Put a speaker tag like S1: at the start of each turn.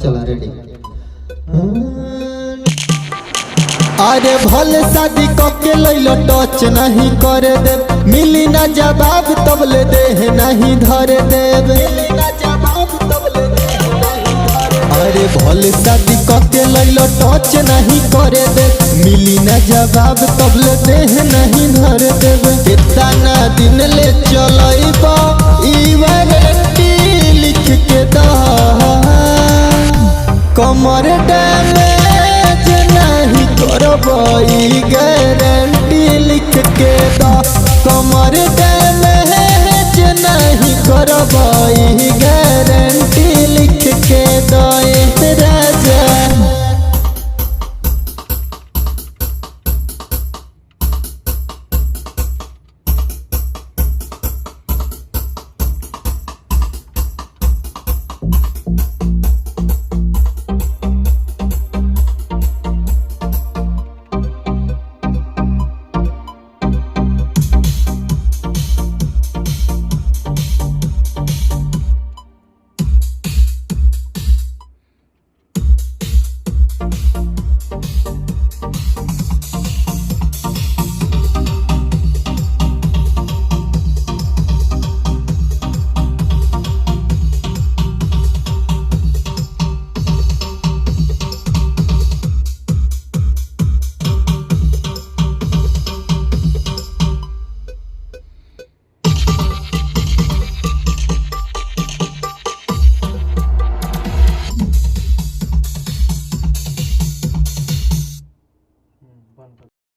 S1: चला रेडी। अरे भले शादी के लैलो टच नहीं करे दे, मिली ना जवाब तबले देह नहीं धरे देव। अरे भले शादी के लैलो टच नहीं करे दे, मिली ना जवाब तबले देह नहीं धरे देव। कितना दिन ले चलइबा ई वारंटी लिख के दा, कमर डैमेज नहीं करबई गारंटी लिख के दा, कमर डैमेज नहीं करबई गारंटी लिख के दे।